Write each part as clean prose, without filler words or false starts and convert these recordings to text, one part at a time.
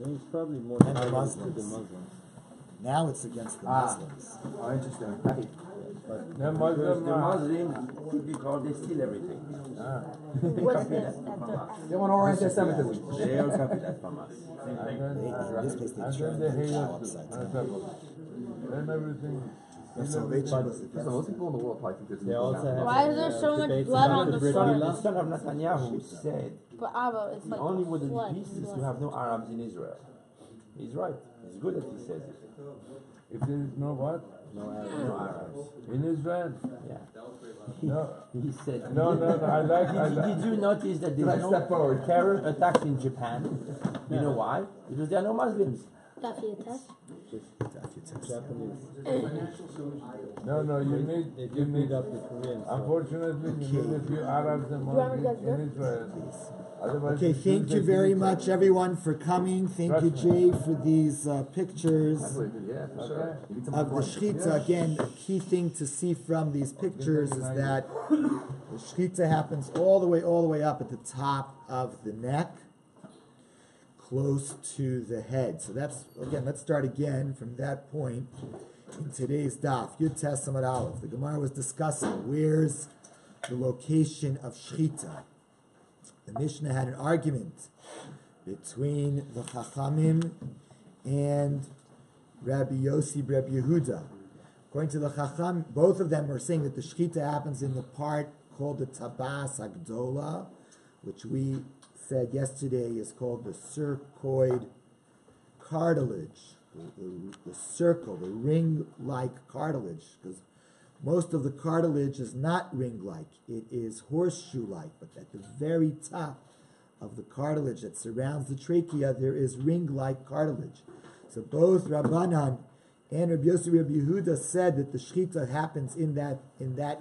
It's probably more And the Muslims. than Muslims. Now it's against the Muslims. Oh, interesting. Right. But The because the Muslim, Muslims, typical, they steal everything. What's this? They want to orient anti-Semitism. They all copy that from us. In this place, they and then turn they the hate cow us. upside down. And everything. Salvation was There's most people in the world probably think this is They also have Why is there so much debates blood about on the Brit floor? Milah. The son of Netanyahu said But Abba, it's the like only way that blood. peace is to have no Arabs in Israel. He's right. It's good that he says it. If there is no what? No Arabs. No Arabs. In Israel? Yeah. No. He said. No, I like. Did you notice that there is no terror attacks in Japan? You know why? Because there are no Muslims. Daf test. Japanese. No, you They need, do beat up the Koreans. So. unfortunately, you need a few Arabs and Muslims in Israel. Otherwise, Okay, it's thank you Tuesday, very Tuesday. much, everyone, for coming. Thank you, Jay, for these pictures Yeah, for sure. You need some of the performance. shechita. Again, a key thing to see from these pictures is that the shechita happens all the way up at the top of the neck, close to the head. So that's, again, let's start again from that point in today's daf. Yud Tes Amud Aleph. The Gemara was discussing where's the location of shechita. The Mishnah had an argument between the Chachamim and Rabbi Yossi, Rabbi Yehuda. According to the Chacham, both of them were saying that the shechita happens in the part called the Tabas Agdola, which we said yesterday is called the circoid cartilage, the circle, the ring-like cartilage, because most of the cartilage is not ring-like, it is horseshoe-like, but at the very top of the cartilage that surrounds the trachea, there is ring-like cartilage. So both Rabbanan and Rabbi Yossi, Rabbi Yehuda said that the shechita happens in that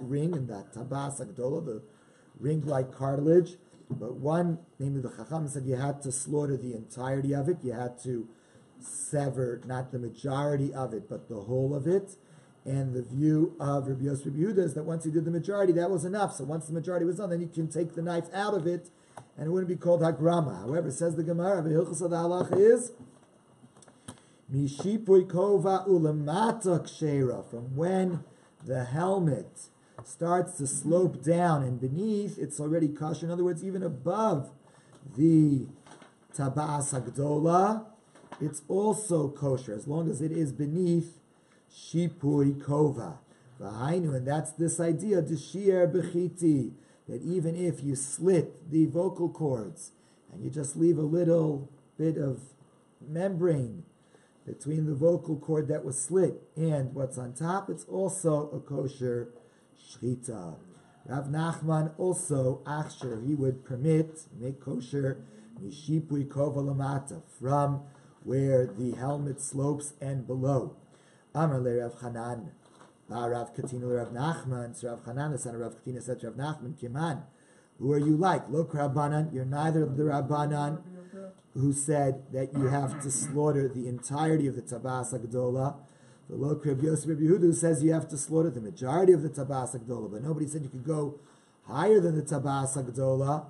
ring, in that tabas agdola, the ring-like cartilage. But one, namely the Chacham, said you had to slaughter the entirety of it. You had to sever not the majority of it, but the whole of it. And the view of Rabbi Yossi, Rabbi Yehuda is that once you did the majority, that was enough. So once the majority was done, then you can take the knife out of it, and it wouldn't be called hagrama. However, says the Gemara, the hilchos of the halacha is mishipui kova ulamata kshera, from when the helmet starts to slope down and beneath, it's already kosher. In other words, even above the tabas hagdola, it's also kosher, as long as it is beneath shipui kova. V'hainu, and that's this idea, d'shir b'chiti, that even if you slit the vocal cords and you just leave a little bit of membrane between the vocal cord that was slit and what's on top, it's also a kosher shechita. Rav Nachman also, achsher, he would permit, make kosher, mishipui kova lamata, from where the helmet slopes and below. Amar le Rav Chanan, Rav Katina le Rav Nachman, so Rav Chanan, the son of Rav Katina, said to Rav Nachman, Kiman, who are you like? Lo Rabbanan, you're neither the Rabbanan who said that you have to slaughter the entirety of the Tabas Agdola, the Lo Rabbi Yossi Rabbi Yehuda, who says you have to slaughter the majority of the Tabas Agdola, but nobody said you could go higher than the Tabas Agdola.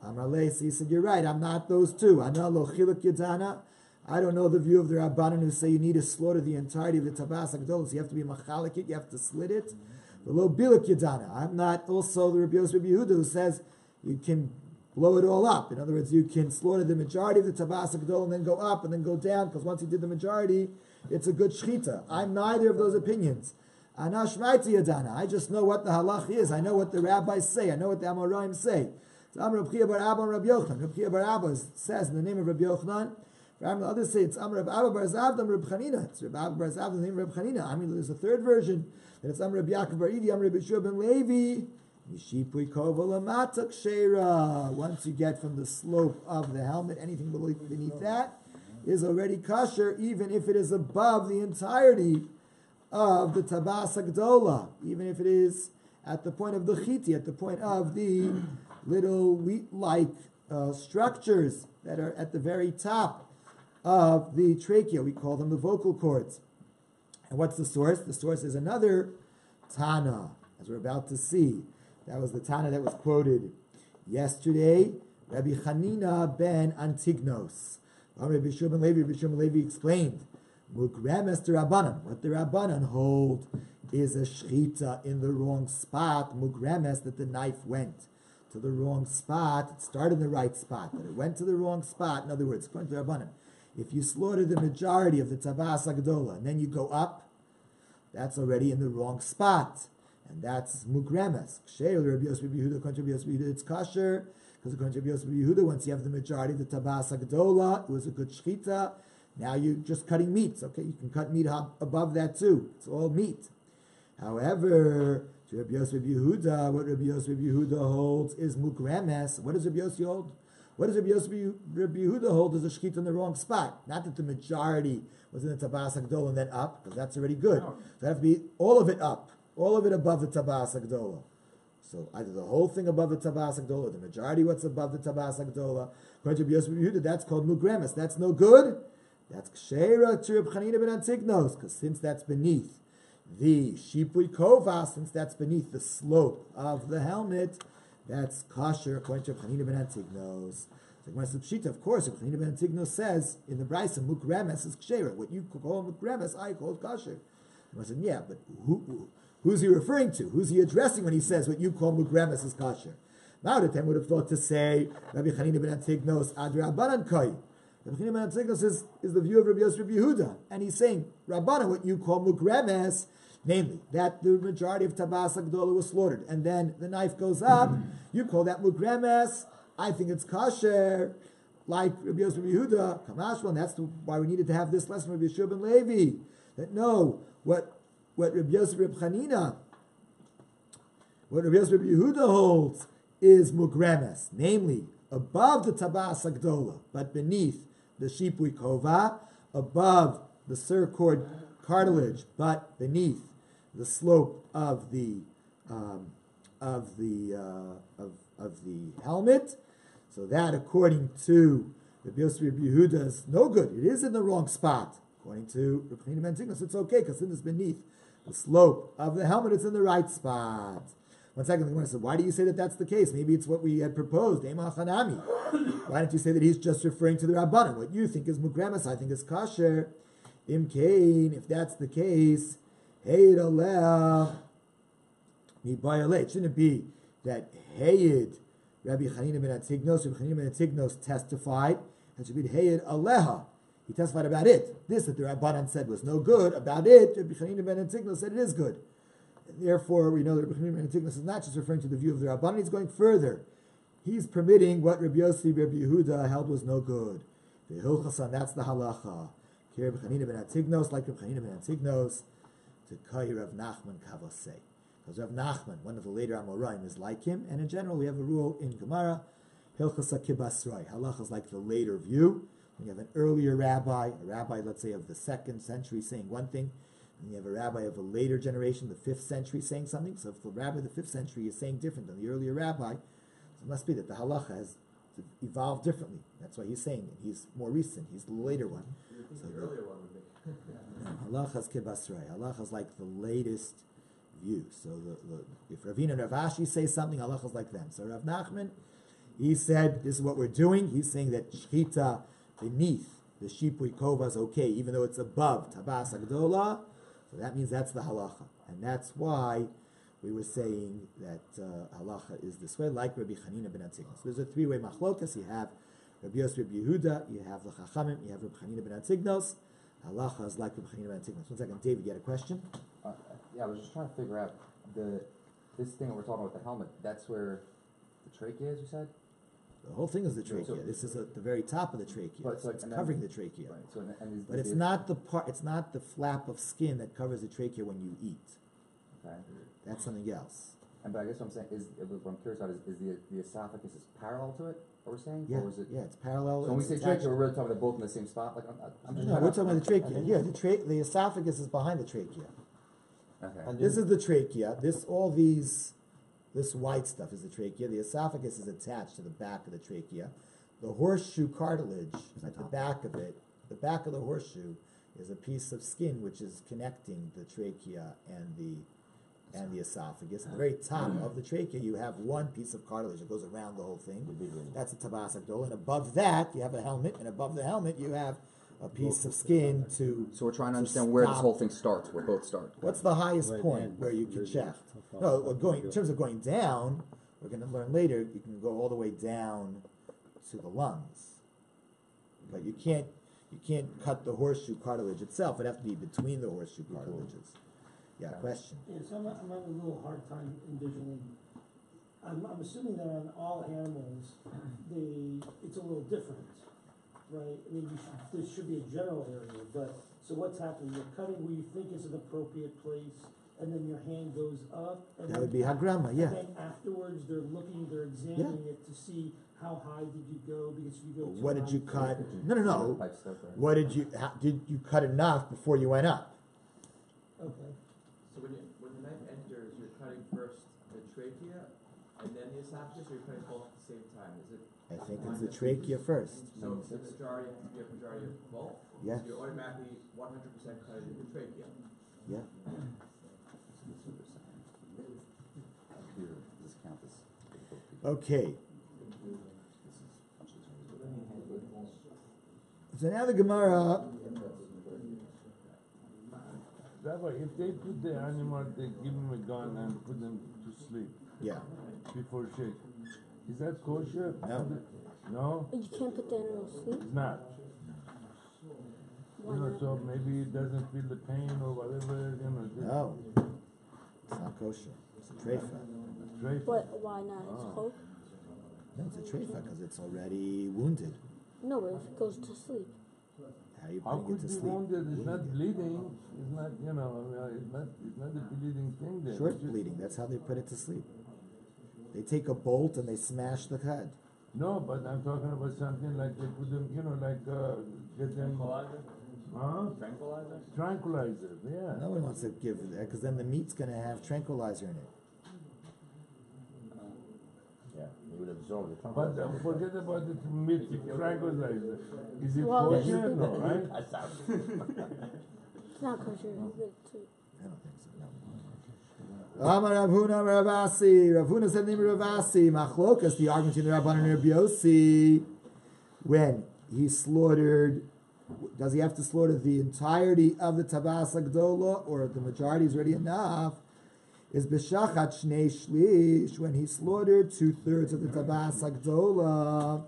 Amar le, so he said, you're right, I'm not those two. Ana lo chiluk yadana. I don't know the view of the Rabbanan who say you need to slaughter the entirety of the Tabas Agdola, so you have to be machalik it, you have to slit it. The Lo biluk yadana. I'm not also the Rabbi Yossi Rabbi Yehuda who says you can blow it all up. In other words, you can slaughter the majority of the Tabas Agdola and then go up and then go down, because once you did the majority, it's a good shechita. I'm neither of those opinions. Ana shmaiti yadana. I just know what the halach is. I know what the rabbis say. I know what the Amoraim say. So Amar Rabbi Chia bar Abba and Rabbi Yochanan. Rabbi Chia bar Abba says in the name of Rabbi Yochanan. The others say it's Amar Rabbi Abba bar Zavda Rabbi Chanina. It's Rabbi Abba bar Zavda in the name of Rabbi Chanina. I mean, there's a third version that it's Amar Rabbi Yaakov bar Idi, Amar Rabbi Shua ben Levi. Mishipui kova lamata kshera. Once you get from the slope of the helmet, anything beneath that is already kosher, even if it is above the entirety of the tabas agdola, even if it is at the point of the chiti, at the point of the little wheat-like structures that are at the very top of the trachea. We call them the vocal cords. And what's the source? The source is another Tana, as we're about to see. That was the Tana that was quoted yesterday, Rabbi Chanina ben Antignos. Rabbi Shimon Levi explained, Mugremes to Rabbanan. What the Rabbanan hold is a shchita in the wrong spot. Mugremes, that the knife went to the wrong spot. It started in the right spot, but it went to the wrong spot. In other words, according to Rabbanan, if you slaughter the majority of the tabas agdola and then you go up, that's already in the wrong spot. And that's mugremes. It's kosher, because according to Rabbi Yehuda, once you have the majority of the tabas agdola, it was a good shchita. Now you're just cutting meats. Okay, you can cut meat above that too. It's all meat. However, to Rabbi Yehuda, what Rabbi Yehuda holds is mugremes. What does Rabbi Yossi hold? What does Rabbi Yehuda hold is a shechita in the wrong spot? Not that the majority was in the tabas agdola and then up, because that's already good. So it have to be all of it up, all of it above the tabas agdola. So either the whole thing above the tabas agdola, or the majority what's above the tabas agdola. According to Rabbi Yehuda, that's called mugremes. That's no good. That's kshera to Reb Chanina ben Antignos, because since that's beneath the shipui kova, since that's beneath the slope of the helmet, that's kosher according to Reb Chanina ben Antignos. So of course, Reb Chanina ben Antignos says in the Brisa, mukremes is kshera. What you call mukremes, I call kosher. I said, yeah, but who's he referring to? Who's he addressing when he says what you call mukremes is kosher? Now the time would have thought to say Rabbi Chanina ben Antignos ad Rabbanan kai. Rabbi Chanina ben Antignos is the view of Rabbi Yehuda, and he's saying Rabbanan, what you call mukremes, namely that the majority of tabas agdola was slaughtered, and then the knife goes up. You call that mukremes. I think it's kosher, like Rabbi Yehuda. Kamashwan. That's why we needed to have this lesson, Rabbi Yeshua ben Levi. That no, what Rabbi Chanina, what Rabbi Yehuda holds is mukremes, namely above the tabas agdola, but beneath the shipui kova, above the surcord cartilage, but beneath the slope of the helmet. So that, according to Rabbi Yehuda, is no good. It is in the wrong spot. According to Rabbi Chanina ben Antignos, it's okay because it's beneath the slope of the helmet. It's in the right spot. One second, the Gemara said, why do you say that that's the case? Maybe it's what we had proposed. Ema Chanami. Why don't you say that he's just referring to the Rabbanan? What you think is mukremes, I think is kosher. Im kain, if that's the case, Hayid aleh mi bayaleh. Shouldn't it be that Hayid Rabbi Chanina ben Antignos testified, and should be Hayid aleha. He testified about it. This that the Rabbanan said was no good. About it, Rabbi Chanina ben Antignos said it is good. Therefore, we know that Rabbi Chanina ben Antignos is not just referring to the view of the Rabbanan, he's going further. He's permitting what Rabbi Yehuda held was no good. The Hilchasan, that's the halacha. Rabbi Chanina ben Antignos, like Rabbi Chanina ben Antignos, to Kai Rav Nachman Kavosei. Because Rav Nachman, one of the later Amoraim, is like him, and in general we have a rule in Gemara, Hilchasa Kibasroi. Halacha is like the later view. When you have an earlier rabbi, a rabbi, let's say, of the 2nd century saying one thing, and you have a rabbi of a later generation, the 5th century, saying something. So if the rabbi of the 5th century is saying different than the earlier rabbi, it must be that the halacha has evolved differently. That's why he's saying it. He's more recent. He's the later one. So the earlier one would be. Halacha is kibasrei. Halacha is like the latest view. So if Ravina and Rav Ashi say something, halacha is like them. So Rav Nachman, he said, this is what we're doing. He's saying that shchita beneath the shipui kova is okay, even though it's above tabas agdola. So that means that's the halacha. And that's why we were saying that halacha is this way, like Rabbi Chanina ben Antignos. So there's a 3-way machlokas. You have Rabbi Yehuda, you have the Chachamim, you have Rabbi Chanina ben Antignos. Halacha is like Rabbi Chanina ben Antignos. One second, David, you had a question? Yeah, I was just trying to figure out this thing that we're talking about, the helmet. That's where the trachea is, you said? The whole thing is the trachea. This is at the very top of the trachea. It's covering the trachea. Right. So but it's not the part. It's not the flap of skin that covers the trachea when you eat. Okay. That's something else. But I guess what I'm saying is, what I'm curious about is the esophagus is parallel to it? What we're saying? Yeah. Or is it, yeah, it's parallel. So when we say trachea, we're really talking about both in the same spot. Like we're talking about the trachea. Yeah, the esophagus is behind the trachea. Okay. And this is the trachea. This white stuff is the trachea. The esophagus is attached to the back of the trachea. The horseshoe cartilage at the back of it, the back of the horseshoe is a piece of skin which is connecting the trachea and and the esophagus. At the very top of the trachea, you have one piece of cartilage that goes around the whole thing. That's the tabas agdola. And above that, you have a helmet, and above the helmet, you have a piece of skin to. So we're trying to understand where this whole thing starts, where both start. What's the highest point where you can check? No, in terms of going down, we're going to learn later. You can go all the way down to the lungs, but you can't cut the horseshoe cartilage itself. It'd have to be between the horseshoe cartilages. Yeah, question. Yeah, so I'm having a little hard time envisioning. I'm assuming that on all animals, it's a little different, right? I mean, there should be a general area, but so what's happening? You're cutting where you think is an appropriate place, and then your hand goes up. And That would be hagrama, yeah. And then afterwards, they're examining it to see how high did you go, because if you go. What did you cut? No. Pipe step, right? What did you cut enough before you went up? Okay. So when the knife enters, you're cutting first the trachea and then the esophagus, or you're cutting both at the same time? Is it? I think it's the trachea first. So the majority, you have majority of both. Yes. So you're automatically 100% cutting the trachea. Yeah. Okay. So now the Gemara. Rabbi, if they put the animal, they give him a gun and put them to sleep Yeah. before shake. Is that kosher? No. No? You can't put the animal to sleep. It's not. Why You know, not? so maybe it doesn't feel the pain or whatever, you know. No. It's not kosher. It's a treifa. Straight. But why not? It's Oh. cold. No, it's a treifa because it's already wounded. No, but if it goes to sleep. How you How bring it could to be sleep? wounded? It's not bleeding. It's not, you know, it's not a bleeding thing there. Short It's just- bleeding. That's how they put it to sleep. They take a bolt and they smash the head. No, but I'm talking about something like they put them, you know, like get them. Tranquilizer? Huh? Tranquilizer? Tranquilizer, yeah. No one wants to give that because then the meat's going to have tranquilizer in it. Yeah, you would absorb the trunk. But forget about the meat tranquilizer. Is it Well, kosher? No, right? That sounds. It's not kosher. It's good too. I don't think so. No. Amar Rav Huna Amar Rav Asi. Rav Huna said the name of Rav Asi. Machlokas, the argument between the Rabban and Rabbi Yossi. When he slaughtered, does he have to slaughter the entirety of the tabas agdola, or the majority is already enough? Is b'shachat shnei shlish, when he slaughtered 2/3 of the tabas agdola,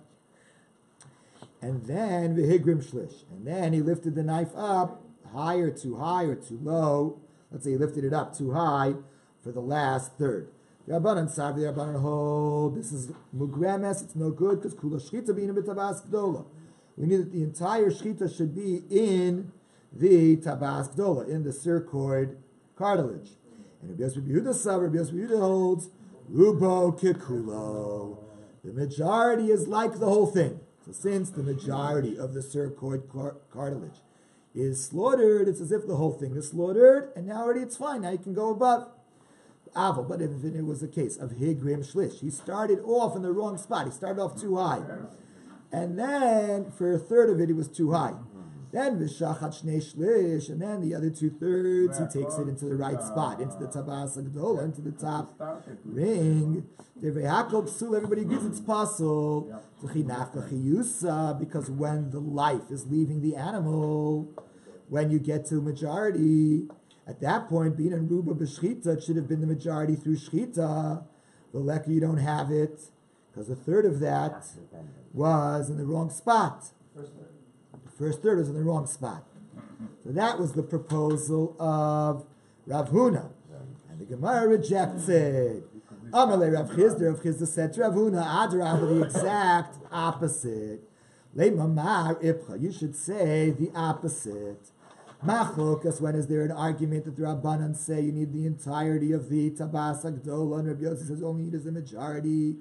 and then v'higrim shlish, and then he lifted the knife up higher, too high or too low. Let's say he lifted it up too high for the last third. The Rabbanan sav, the Rabbanan hold. This is mugremes. It's no good because kula shchita b'ina b'tabas gdola. We need that the entire shchita should be in the tabas gdola, in the circoid cartilage. And Rabbi Yehuda sav, Rabbi Yehuda holds rubo kikulo. The majority is like the whole thing. So since the majority of the circoid cartilage is slaughtered, it's as if the whole thing is slaughtered, and now already it's fine. Now you can go above. Aval, but if it was a case of higrim shlish, he started off in the wrong spot. He started off too high, and then for a third of it, it was too high. Then v'shachat shnei shlish, and then the other 2/3, he takes it into the right spot, into the tabas agdola, into the top ring. Everybody agrees it's possible because when the life is leaving the animal, when you get to majority, at that point, being in ruba b'shchita, it should have been the majority through shchita. The lekker, you don't have it because a third of that was in the wrong spot. The first third was in the wrong spot. So that was the proposal of Rav Huna, and the Gemara rejects it. Amalei Rav Chisda said to Rav Huna, Adrab, the exact opposite. Leimamar ipcha, you should say the opposite. Machlokas, when is there an argument that the Rabbanan say you need the entirety of the tabas agdola, and Rabbi Yossi says only need is the majority.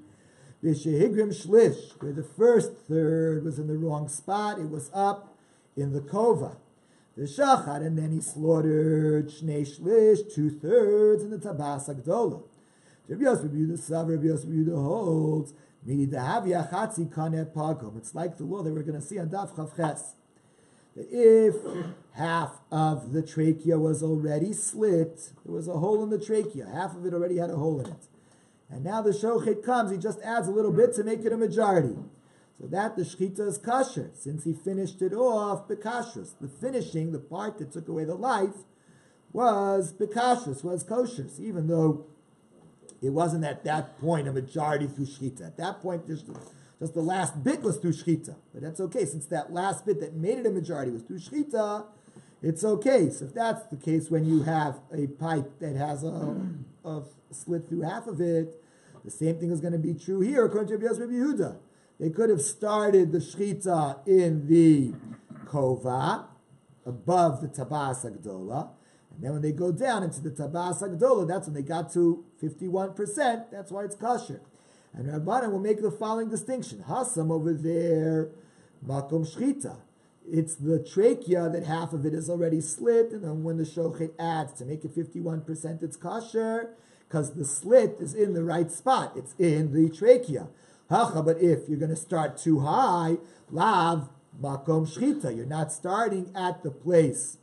V'shehigrim shlish, where the first third was in the wrong spot, it was up in the kova. V'shachat, and then he slaughtered shnei shlish, 2/3 in the tabas agdola. Rabbi Yossi holds, it's like the law that we're going to see on Daf Chav Ches, that if half of the trachea was already slit. There was a hole in the trachea. Half of it already had a hole in it. And now the shochet comes, he just adds a little bit to make it a majority. So that the shchita is kosher, since he finished it off bekashrus. The finishing, the part that took away the life, was bekashrus, was kosher. So even though it wasn't at that point a majority through shchita. At that point, just the last bit was through shchita. But that's okay, since that last bit that made it a majority was through shchita, it's okay. So if that's the case, when you have a pipe that has a slit through half of it, the same thing is going to be true here, according to Rabbi Yehuda. They could have started the shchita in the kova, above the tabas agdola, and then when they go down into the tabas agdola, that's when they got to 51%, that's why it's kosher. And Rabbanan will make the following distinction. Hasam over there, makom shchita. It's the trachea that half of it is already slit, and then when the shochet adds to make it 51%, it's kosher, because the slit is in the right spot. It's in the trachea. Hacha, but if you're going to start too high, lav makom shchita. You're not starting at the place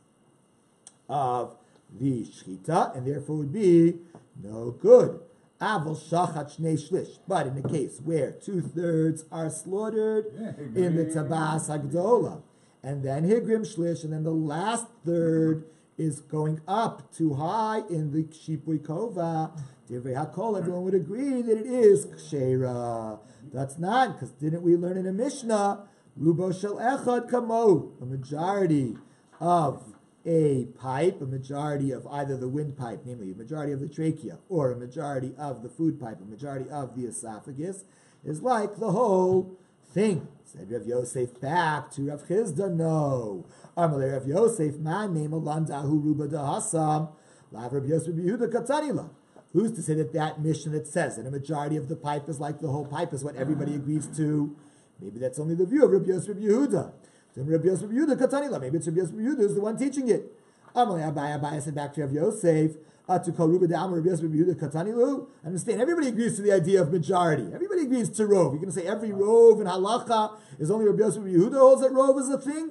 of the shchita, and therefore would be no good. Aval shachat shnei shlish. But in the case where 2/3 are slaughtered in the tabas agdola, and then higrim shlish, and then the last third is going up too high in the shipui kova, divrei hakol, everyone would agree that it is kshera. That's not, because didn't we learn in a Mishnah, rubo shel echad kamo, a majority of a pipe, a majority of either the windpipe, namely a majority of the trachea, or a majority of the food pipe, a majority of the esophagus, is like the whole thing. Said Rav Yosef back to Rav Chizda, no. Amalei Rav Yosef, man name alandahu ruba dahasam, lav Rav Yosef Yehuda katanila. Who's to say that mission that says that a majority of the pipe is like the whole pipe is what everybody agrees to? Maybe that's only the view of Rabbi Yosef Yehuda. Rabbi Yosef Yehuda katanila. Maybe it's Rabbi Yosef Yehuda who's the one teaching it. Amalei Abaye said back to Rav Yosef, to call ruba da'amar Rabbi Yosef Yehuda katanilu. Understand? Everybody agrees to the idea of majority. Everybody agrees to rov. You're going to say every rov in halacha is only Rabbi Yosef Yehuda holds that rov is a thing.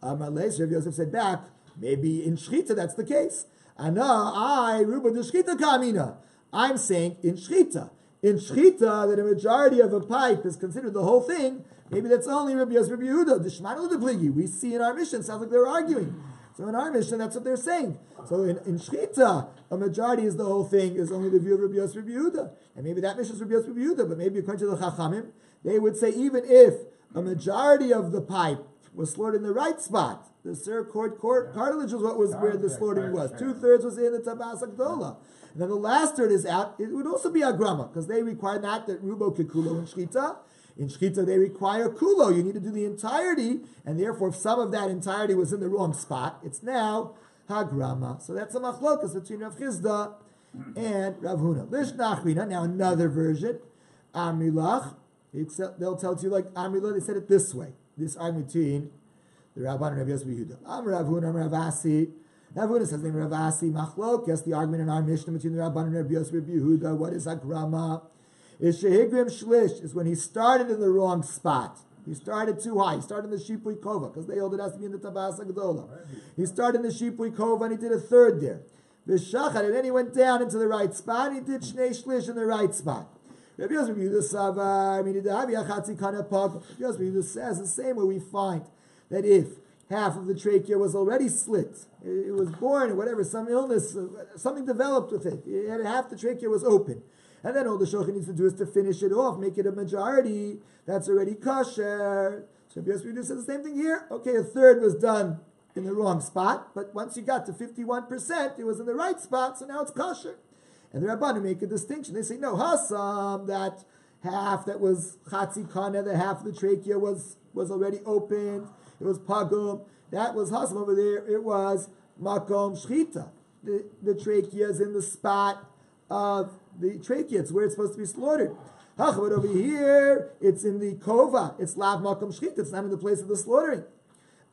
Amalei, Rabbi Yosef said back, maybe in shchita that's the case. Ruba de shchita kamina. I'm saying in shchita. In shchita, that a majority of a pipe is considered the whole thing, maybe that's only Rabbi Yosef Rabbi Yehuda. Dishmanu de pligi. We see in our mission, sounds like they're arguing. So in our mission, that's what they're saying. So in shchita, a majority is the whole thing, is only the view of Rabbi Yosef Rabbi Yehuda. And maybe that mission is Rabbi Yosef Rabbi Yehuda, but maybe according to the Chachamim, they would say even if a majority of the pipe was slaughtered in the right spot, the circord cartilage was what was where the slaughtering was. 2/3 was in the tabas agdola. And then the last third is out. It would also be agrama, because they require not that rubo kikulo in shchita. In shchita, they require kulo. You need to do the entirety, and therefore, if some of that entirety was in the wrong spot, it's now hagrama. So that's a machlokas between Rav Chizda and Rav Huna. Lish nachrina. Now another version. Amrilach. They'll tell it to you like Amrilach. They said it this way. This argument between the Rabban and Rabbi Yosef Yehuda. Rav Huna, Rav Asi. Rav Huna says in Rav Asi machlokas. The argument in our Mishnah between the Rabban and Rabbi Yosef Yehuda. What is hagrama? Is shehigrim shlish, is when he started in the wrong spot. He started too high. He started in the shipui kova, because they hold it has to be in the tabas agdola. He started in the shipui kova and he did a third there. V'shachar, and then he went down into the right spot and he did shnei shlish in the right spot. Rabbi Yosef Yehuda savar, Rabbi Yosef Yehuda says the same way we find that if half of the trachea was already slit, it was born or whatever, some illness, something developed with it. Half the trachea was open. And then all the shochet needs to do is to finish it off, make it a majority. That's already kosher. So Rabbi Yosef says the same thing here. Okay, a third was done in the wrong spot, but once you got to 51%, it was in the right spot, so now it's kosher. And the Rabbanim make a distinction. They say, no, hasam, that half that was chatzi kana, the half of the trachea was already opened, it was pagum, that was hasam over there, it was makom shchita. The trachea is in the spot of the trachea, it's where it's supposed to be slaughtered. But over here, it's in the kova, it's lav makom shchita, it's not in the place of the slaughtering.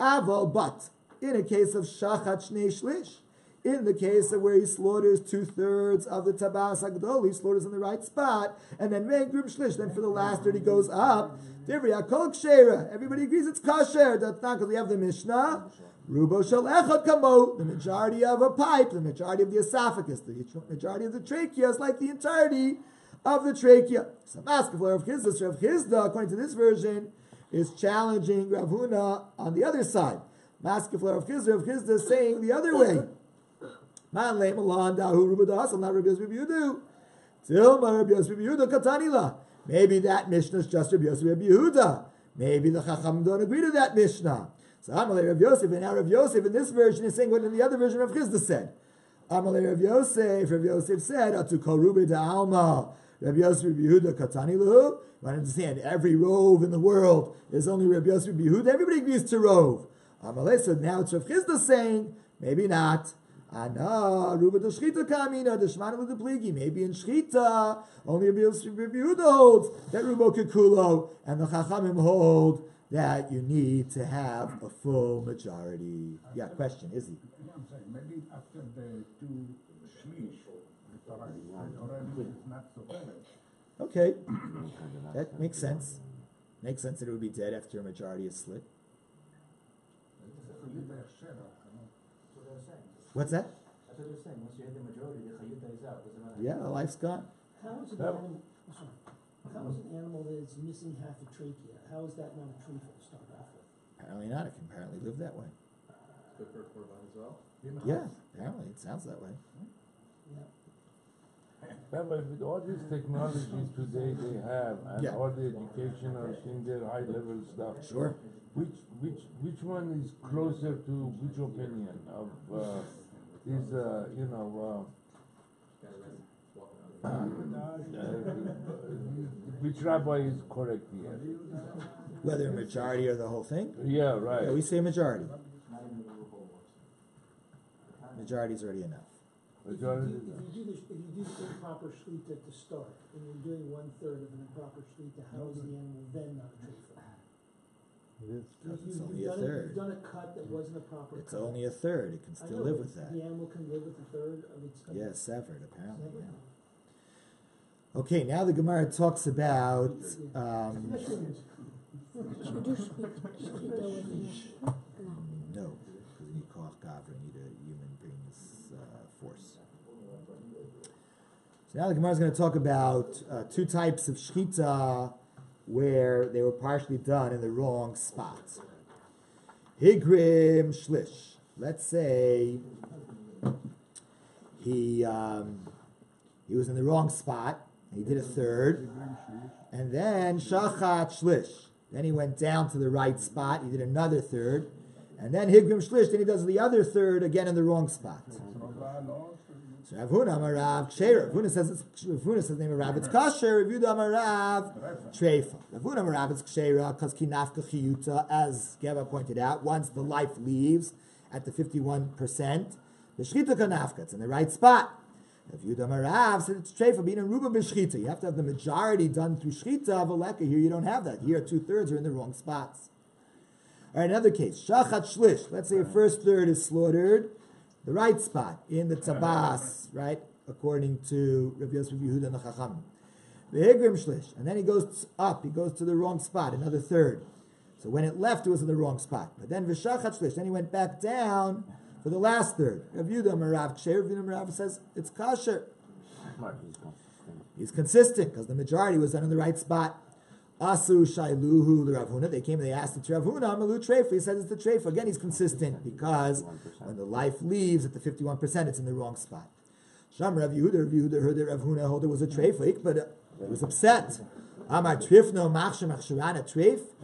Aval, but in a case of shachat shnei shlish, In the case of where he slaughters 2/3 of the tabas agdol, he slaughters in the right spot, and then group shlish. Then for the last third, he goes up. Everybody agrees it's kosher. That's not because we have the Mishnah. Rubo shel echad kamo. The majority of a pipe, the majority of the esophagus, the majority of the trachea is like the entirety of the trachea. So Rav Chisda, according to this version, is challenging Rav Huna on the other side. Rav Chisda is saying the other way. Man le malan dahu ruba dahasam not Rabbi Yosef Yehuda. Tilma Rabbi Yosef Yehuda katanila. Maybe that Mishnah is just Rabbi Yosef Yehuda. Maybe the Chacham don't agree to that Mishnah. So Amalei Rav Yosef, and now Rav Yosef in this version is saying what in the other version Rav Chisda said. Amalei Rav Yosef said, Atu kol ruba da'alma. Rabbi Yosef Yehuda katani lahu. You understand? Every rove in the world is only Rabbi Yosef Yehuda. Everybody agrees to rove. Amalei said, now it's Rav Chisda saying, maybe not. Ana ruba de shchita kamina de shmana de pligi. Maybe in shchita only Rabbi Yehuda holds that rubo kekulo, and the Chachamim hold that you need to have a full majority. Yeah, question, Izzy. I'm saying maybe after the two shlish, the Torah is not so bad. Okay, that makes sense. Makes sense that it would be dead after a majority is split. What's that? That's what they're saying. Once you hit the majority, the chayuta is out. Doesn't matter. Yeah, life's gone. How is an animal that is missing half a trachea? How is that not a treifah to start off with? Apparently not. It can apparently live that way. Good for korban as well. Yeah, apparently it sounds that way. Yeah, but with all these technologies today they have, and all the educational thing, their high level stuff. Sure. Which one is closer to which opinion of which rabbi is correct here? Whether a majority or the whole thing? Yeah, right. Yeah, we say majority. Majority is already enough. If you do the improper shlita to start, and you're doing 1/3 of an improper shlita, how is the animal then not a treifah? It's only a third. You've done a cut that wasn't a proper It's cut. only a third. It can still live with that. The animal can live with a third of its. Yeah, severed, apparently. Yeah. Okay, now the Gemara talks about. Should we do shchita with him? No, because you need koach gavra, you need a human being's force. So now the Gemara is going to talk about two types of shchita where they were partially done in the wrong spot. Higrim shlish. Let's say he was in the wrong spot. He did a third, and then shachat shlish. Then he went down to the right spot. He did another third, and then higrim shlish. Then he does the other third again in the wrong spot. So Rav Huna Amarav Ksheira. Rav Huna says the name of Rav. It's kosher. Rav Yehuda Amarav Treifa. Rav Huna Amarav is Ksheira because kinafka chiyuta, as Geva pointed out. Once the life leaves at the 51%, the shchita kanafka. It's in the right spot. Rav Yehuda Amarav said it's Treifa being in ruba b'shchita. You have to have the majority done through shchita. V'leka here you don't have that. Here 2/3 are in the wrong spots. All right, another case. Shachat shlish. Let's say a first third is slaughtered. The right spot in the tabas, right, according to Rabbi Yosef Yehuda and the Chachamim. The higrim shlish, and then he goes up. He goes to the wrong spot, another third. So when it left, it was in the wrong spot. But then v'shachat shlish, then he went back down for the last third. Rav Yehuda Marav Ksher. Rav Yehuda Marav says it's kosher. He's consistent because the majority was done in the right spot. Asu shailuhu the Rav Huna. They came and they asked it to Rav Huna. Amalu treifa. He says it's the treifa. Again, he's consistent because when the life leaves at the 51%, it's in the wrong spot. Sham Rav Yehuda heard that Rav Huna held it was a treifa, but he was upset. Amar trifno machshem achsharana treif.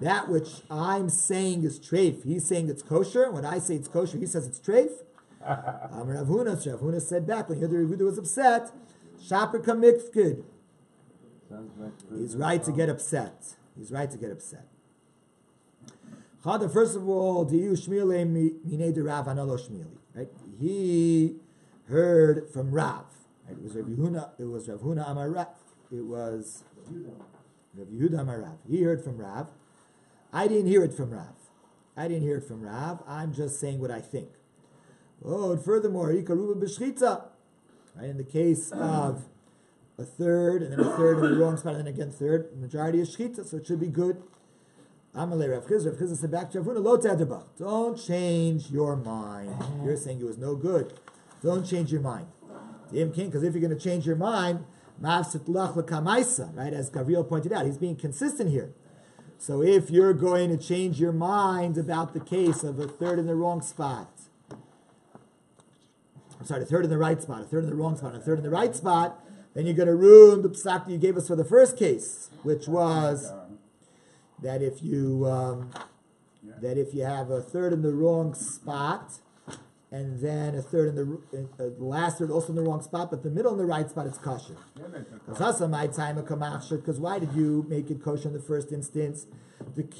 That which I'm saying is treif. He's saying it's kosher. When I say it's kosher, he says it's treif. Amar Rav Huna. So Rav Huna said back when he heard that Rav Yehuda was upset. Shaper kamikfkid. He's right to get upset. He's right to get upset. First of all, right? He heard from Rav. Right? It was Rav Huna. It was Rav Huna Amar Rav. It was Rav Yehuda Amar Rav. He heard from Rav. I didn't hear it from Rav. I'm just saying what I think. Oh, and furthermore, ikaruba b'shchita. Right, in the case of a third, and then a third in the wrong spot, and then again third, the majority is shchita, so it should be good. Amalei Rav Chizra said back to Ravuna, lo tadabach. Don't change your mind. You're saying it was no good. Don't change your mind. Because if you're going to change your mind, right, as Gavriel pointed out, he's being consistent here. So if you're going to change your mind about the case of a third in the wrong spot, a third in the right spot, a third in the wrong spot, and a third in the right spot, then you're going to ruin the psak that you gave us for the first case, which was that if you have a third in the wrong spot, and then a third in the last third also in the wrong spot, but the middle in the right spot, it's kosher. Because why did you make it kosher in the first instance? Because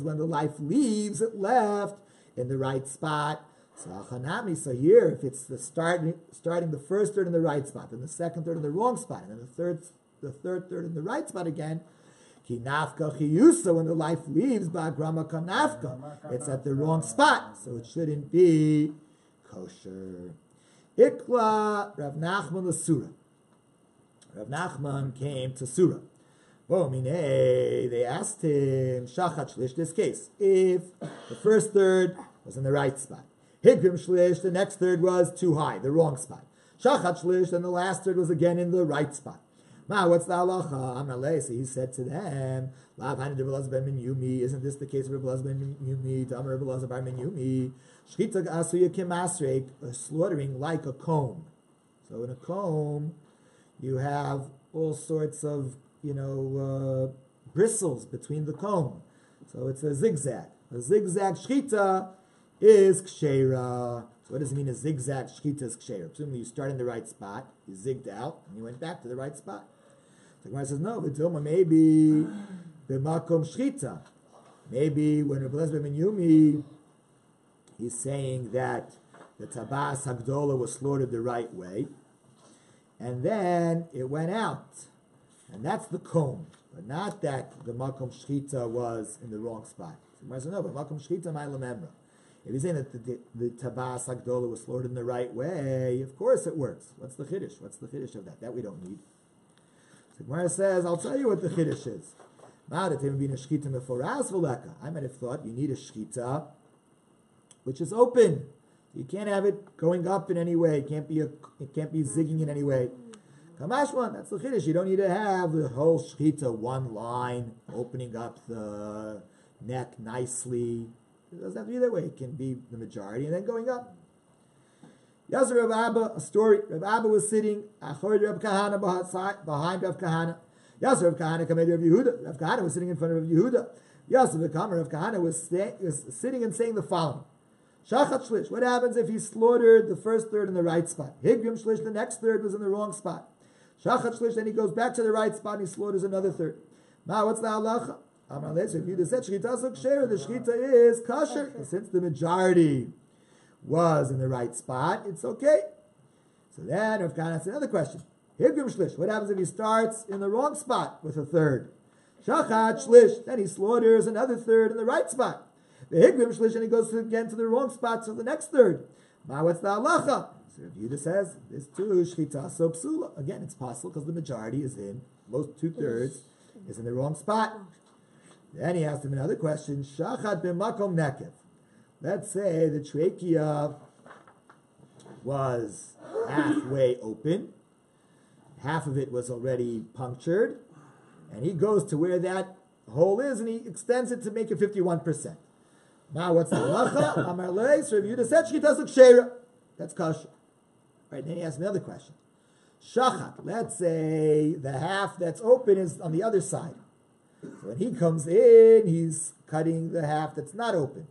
when the life leaves, it left in the right spot. So here, if it's the starting the first third in the right spot, then the second third in the wrong spot, and then the third third in the right spot again, kinafka chiyusa, when the life leaves, ba'grama kanafka, it's at the wrong spot, so it shouldn't be kosher. Ikla Rav Nachman l'Sura. Rav Nachman came to Surah. They asked him, Shachat Shlish, this case, if the first third was in the right spot, Higrim Shlish, the next third was too high, the wrong spot. Shachat Shlish, and the last third was again in the right spot. What's the halacha? So he said to them, isn't this the case of Rabbi Zev ben Yumi? Tamar Rabbi Zev ben Yumi, Shchita asuya kimasrek, slaughtering like a comb. So in a comb, you have all sorts of, bristles between the comb. So it's a zigzag. A zigzag shchita is kshera. So what does it mean a zigzag shchita is kshera? Presumably you start in the right spot, you zigged out, and you went back to the right spot. So the Gemara says, no, but maybe b'makom shchita. Maybe when Rabbi Zev ben Yumi, he's saying that the tabas hagdola was slaughtered the right way, and then it went out. And that's the comb, but not that the makom shchita was in the wrong spot. So Gemara says, no, but makom shchita ma'ila memra. If you're saying that the tabas hagdola was slaughtered in the right way, of course it works. What's the chiddush? What's the chiddush of that? That we don't need. So Gemara says, I'll tell you what the chiddush is. I might have thought you need a shchita which is open. You can't have it going up in any way. It can't be zigging in any way. Kamashwan, that's the chiddush. You don't need to have the whole shchita one line opening up the neck nicely. It doesn't have to be that way. It can be the majority and then going up. Yazar Rav Abba, a story. Rav Abba was sitting behind Rav Kahana. Yazar Rav Kahana came to Rav Yehuda. Rav Kahana was sitting in front of Rav Yehuda. Yazar Rav Kahana was sitting and saying the following. Shachat Shlish, what happens if he slaughtered the first third in the right spot? Higrim Shlish, the next third was in the wrong spot. Shachat Shlish, then he goes back to the right spot and he slaughters another third. Now, what's the halacha? Amar Lezer, if you said Shchita Zuk the Shchita is kosher. Since the majority was in the right spot, it's okay. So then Rav Kahana asked another question. Higrim Shlish, what happens if he starts in the wrong spot with a third? Shachat Shlish, then he slaughters another third in the right spot. The Higrim Shlish, and he goes again to the wrong spot, so the next third. Now what's the halacha? So Rav Yehuda says, this too, Shchita so psula. Again, it's possible because the majority is in, most 2/3 is in the wrong spot. Then he asked him another question. Shachat b'makom nekev. Let's say the trachea was halfway open. Half of it was already punctured. And he goes to where that hole is and he extends it to make it 51%. Now what's the halacha? Amar leis, Rav Yehuda said shchita zuk. That's kosher. Right, then he asked another question. Shachat, let's say the half that's open is on the other side. So when he comes in, he's cutting the half that's not open.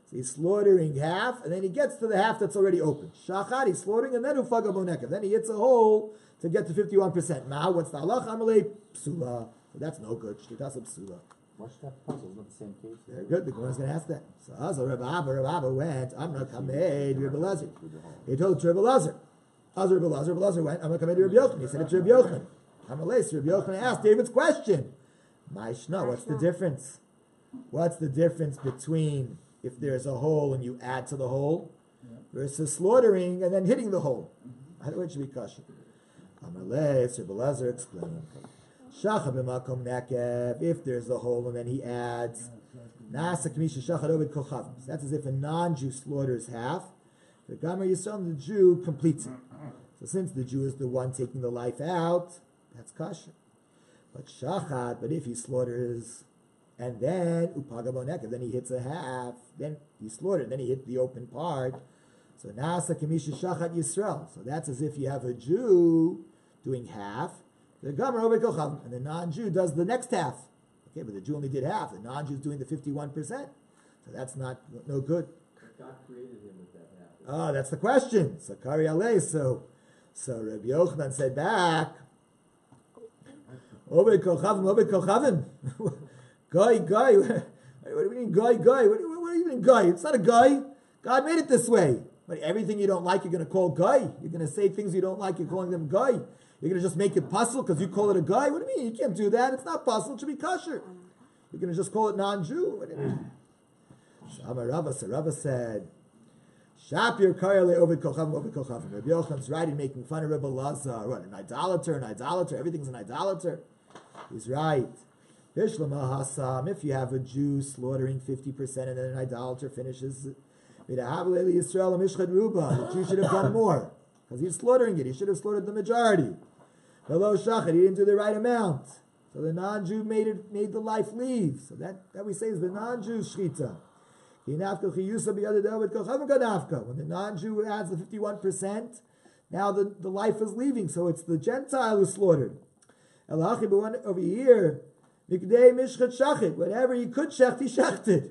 So he's slaughtering half, and then he gets to the half that's already open. Shachat, he's slaughtering, and then ufaga bonekev. Then he hits a hole to get to 51%. Now, what's the halacha? Amalei psula. So that's no good. Shtitas psula. Why should that puzzle? It's not the same case. Very good. The Gemara is going to ask that. So Azar Rabbi Abba went. Amra kamed Rabbi Lazar. He told Rabbi Lazar. Azar Rabbi Lazar went. Amra kamed Rabbi Yochanan. He said it's Rabbi Yochanan. Amalei. Rabbi Yochanan asked David's question. Maishna, what's the difference? What's the difference between if there's a hole and you add to the hole, versus slaughtering and then hitting the hole. Either way it should be kosher. Amalei, Sir Belezer explained. Shacha b'makom nekev, if there's a hole and then he adds, Nasa kamisha shachad ovid kochav. That's as if a non-Jew slaughters half. The Gamer Yisrael, the Jew, completes it. So since the Jew is the one taking the life out, that's kosher. But shachad, but if he slaughters and then upagabonekev, then he hits a half, then he slaughtered, then he hit the open part. So nasa kamisha shachat Yisrael. So that's as if you have a Jew doing half, the Gamer over kochav, and the non-Jew does the next half. Okay, but the Jew only did half. The non-Jew is doing the 51%. So that's no good. God created him with that half. Oh, that's the question. So Kari Alei. So Rabbi Yochanan said back, Obed Kochavim. Guy. What do you mean, guy? What do you mean, guy? It's not a guy. God made it this way. But everything you don't like, you're going to call guy. You're going to say things you don't like, you're calling them guy. You're going to just make it puzzle because you call it a guy? What do you mean? You can't do that. It's not puzzle. It should be kosher. You're going to just call it non-Jew? What do you mean? So Rava said, Shapir Karele Ovid Kochavim. Rabbi Yochanan's right in making fun of Rabbi Lazar. What, an idolater? Everything's an idolater. He's right. Bishlama Hassam, if you have a Jew slaughtering 50% and then an idolater finishes, the Jew should have done more. Because he's slaughtering it. He should have slaughtered the majority. Hello Shachat, he didn't do the right amount. So the non-Jew made the life leave. So that we say is the non-Jew shchita. When the non-Jew adds the 51%, now the life is leaving. So it's the Gentile who slaughtered. Over here, whatever he could shecht, he shechted.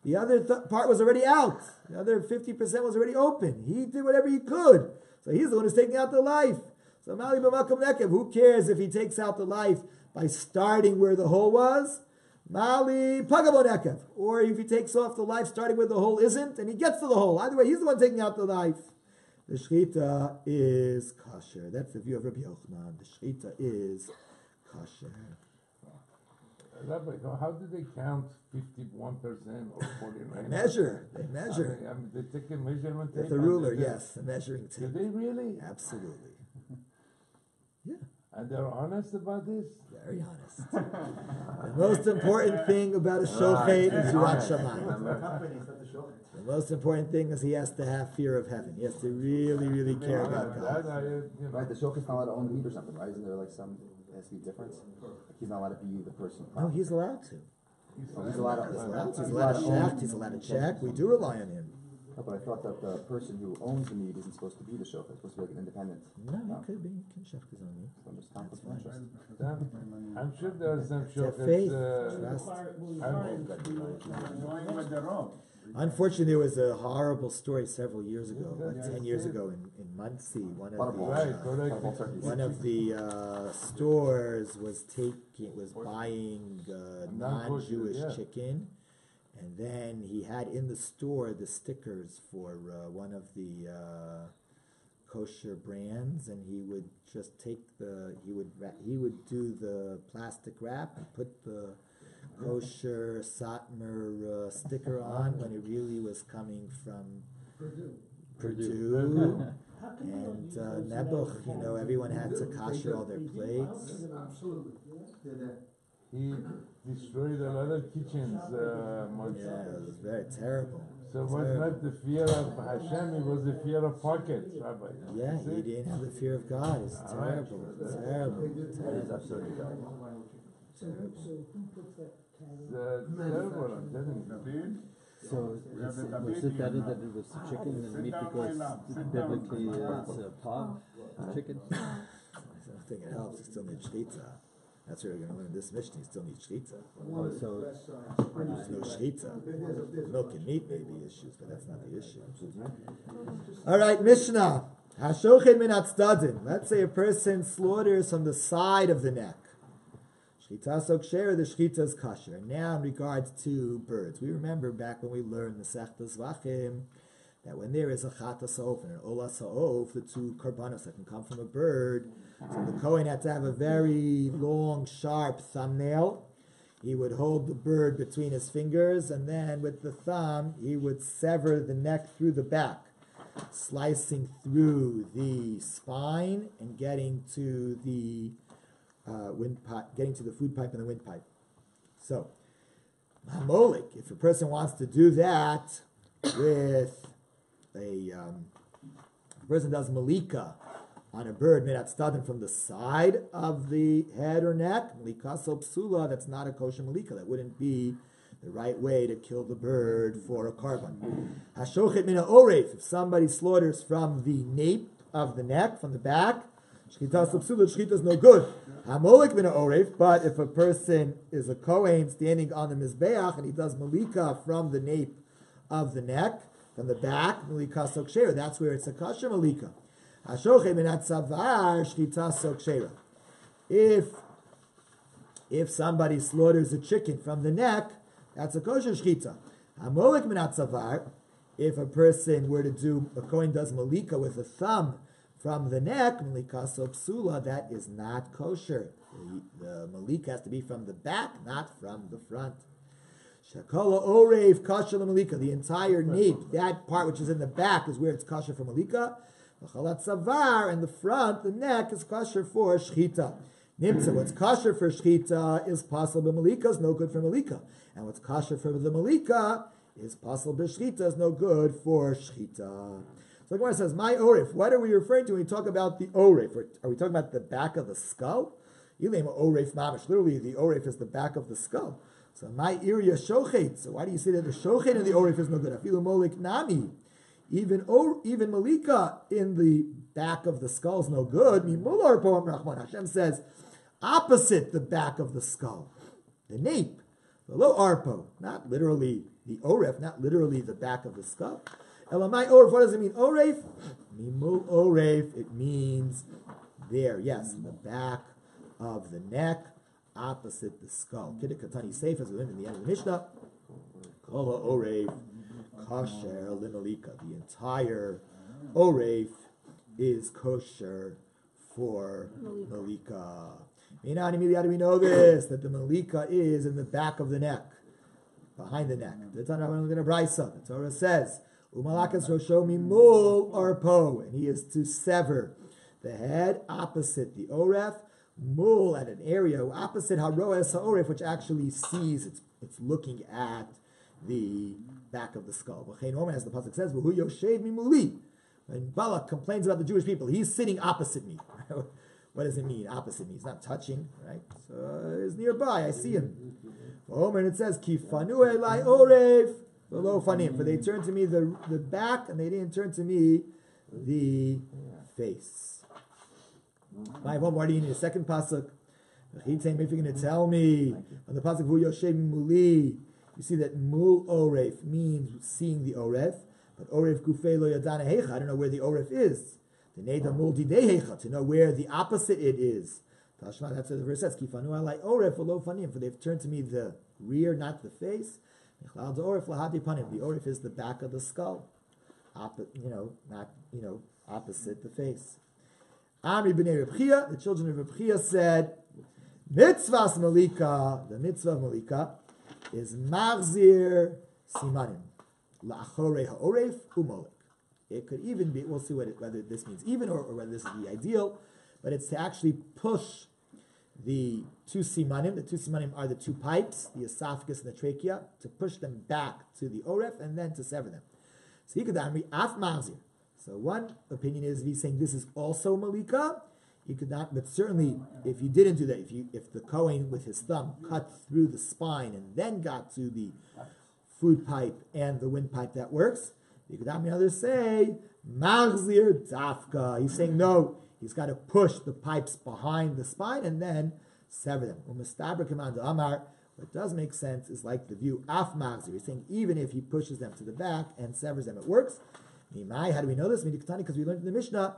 The other part was already out. The other 50% was already open. He did whatever he could. So he's the one who's taking out the life. So Mali b'makom nekev, who cares if he takes out the life by starting where the hole was? Mali pagabo nekev. Or if he takes off the life starting where the hole isn't, and he gets to the hole. Either way, he's the one taking out the life. The shechita is kosher. That's the view of Rabbi Yochanan. The shechita is kosher. Rabbi, how do they count 51% or 49%? They measure. I mean, they take a measurement tape. With a ruler, yes, a measuring tape. Do they really? Absolutely. Yeah. And they're honest about this? Very honest. The most important thing about a shochet is Yirat Shamayim. The most important thing is he has to have fear of heaven. He has to really, really care about God. Right, the shochet's not allowed to own the meat or something, right? Isn't there like some has to be difference? Like he's not allowed to be the person. No, he's allowed to. He's allowed to check. He's allowed to check. We do rely on him. No, but I thought that the person who owns the meat isn't supposed to be the shochet. It's supposed to be like an independent. No, he could be. He can check his own meat. So I'm just conflict of interest. I'm sure there are some Have faith. shochet's. Unfortunately, there was a horrible story several years ago, like 10 years ago in Muncie. One of the stores was buying non-Jewish chicken, and then he had in the store the stickers for one of the kosher brands, and he would just take he would do the plastic wrap and put the kosher Satmar sticker on when it really was coming from Purdue. And Nebuch, everyone had to kosher all their plates. He destroyed a lot of kitchens. Yeah, it was very terrible. So it was not the fear of Hashem, it was the fear of pockets, Rabbi. Yeah, he didn't have the fear of God. It's terrible. Terrible. It's absolutely terrible. So who puts that tag on? Terrible, I'm telling you. So was it better that it was chicken than meat because biblically it's a pav chicken? I don't think it helps. You still need shchita. That's what we're going to learn this Mishnah. You still need shchita. So there's no shchita. Milk and meat may be issues, but that's not the issue. All right, Mishnah. Hashochet min hatzdadin. Let's say a person slaughters from the side of the neck. Shchita soksher, the shchita is kosher. Now, in regards to birds, we remember back when we learned the Sechta Zvachim that when there is a chata sa'of and an ola sa'of, the two karbanos that can come from a bird, so the Kohen had to have a very long, sharp thumbnail. he would hold the bird between his fingers, and then with the thumb, he would sever the neck through the back, slicing through the spine and getting to the windpipe, getting to the food pipe and the windpipe. So, Mamolik, if a person wants to do that with a person does malika on a bird made at stadim from the side of the head or neck, malika so psula, that's not a kosher malika. That wouldn't be the right way to kill the bird for a korban. Hashochet mina oref, if somebody slaughters from the nape of the neck, from the back, shchita so psula, shchita is no good. Hamolik mina oref, but if a person is a kohen standing on the mizbeach and he does malika from the nape of the neck, from the back, malika so ksher, that's where it's a kosher malika. Hashochet minat savar, shchita so ksher. If somebody slaughters a chicken from the neck, that's a kosher shchita. Hamolik minat savar, if a person were to do, a kohen does malika with a thumb from the neck, malika so psula, that is not kosher. The malika has to be from the back, not from the front. Shakola orev kosher malika, the entire nape, that part which is in the back is where it's kosher for malika. Chalat savar, and the front, the neck, is kosher for shchita. Nimtza, what's kosher for shchita is possible malika, is no good for malika. And what's kosher for the malika is possible b'shchita, is no good for shchita. So the Gemara says, my orif, what are we referring to when we talk about the orif? Are we talking about the back of the skull? Ilem orif mamish, literally the orif is the back of the skull. So my area shochet, so why do you say that the shochet in the orif is no good? Afilu molik nami. Even malika in the back of the skull is no good. Hashem says, opposite the back of the skull, the nape, the lo arpo, not literally the oref, not literally the back of the skull. Elamai oref, what does it mean? Oref, mimul oref, it means there, yes, the back of the neck, opposite the skull. Kiddikatani safe, as we learned in the end of the Mishnah. Kola oref. Kosher limalika. The entire oref is kosher for malika. Immediately, how do we know this? That the malika is in the back of the neck, behind the neck. The Torah says, "Umalakas rosho mimul arpo," and he is to sever the head opposite the oref, mul at an area opposite haroes haoref, which actually sees, it's looking at the back of the skull. As the pasuk says, "V'hu yoshev mimuli." When Balak complains about the Jewish people, he's sitting opposite me. What does it mean, opposite me? He's not touching, right? So he's nearby, I see him. And it says, "Kifanu elai orev v'lo fanim," for they turned to me the back, and they didn't turn to me the face. Why do you need a second pasuk? If you're going to tell me on the pasuk, "V'hu yoshev mimuli," you see that mul oref means seeing the oref, but oref gufei lo yadana hecha, I don't know where the oref is. The neda mul didei hecha, to know where the opposite it is. Tashma, that's what the verse says. Kifanu alai oref v'lo fanim, for they've turned to me the rear, not the face. Nichlal oref lahadi panim, the oref is the back of the skull, opposite the face. Amri b'nei Reb Chia, the children of Reb Chia said, mitzvahs malika, the mitzvah of malika, is marzir simanim la'achorei ha'oref u'molik. It could even be, we'll see whether this means even or whether this is the ideal, but it's to actually push the two simanim. The two simanim are the two pipes, the esophagus and the trachea, to push them back to the oref and then to sever them. So he could amri af marzir. So one opinion is, if he's saying this is also malika, he could not, but certainly if you didn't do that, if the Kohen with his thumb cut through the spine and then got to the food pipe and the windpipe, that works. You could have others say, Marzir Dafka. He's saying no, he's got to push the pipes behind the spine and then sever them. What does make sense is like the view Af Marzir. He's saying even if he pushes them to the back and severs them, it works. How do we know this? Because we learned in the Mishnah,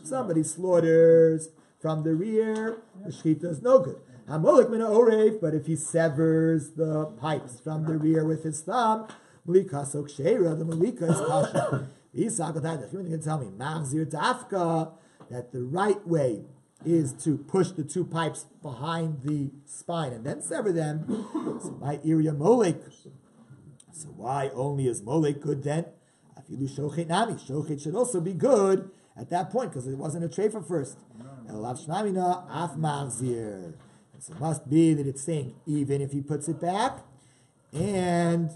somebody slaughters from the rear, the shchita is no good. But if he severs the pipes from the rear with his thumb, the malika is kosher. He's going to tell me, that the right way is to push the two pipes behind the spine and then sever them. So my area molek. So why only is molek good then? Afilu shochet nami. Shochet should also be good at that point because it wasn't a treifa first. Elav shnamina af machzir. So it must be that it's saying even if he puts it back, and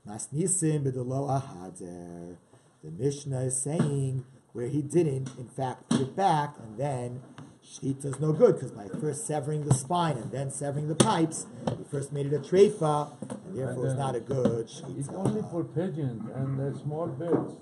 masnisim b'delo ahader. The Mishnah is saying where he didn't, in fact, put it back, and then shchita is no good because by first severing the spine and then severing the pipes, he first made it a treifa, and therefore it's not a good shchita. It's only for pigeons and small birds.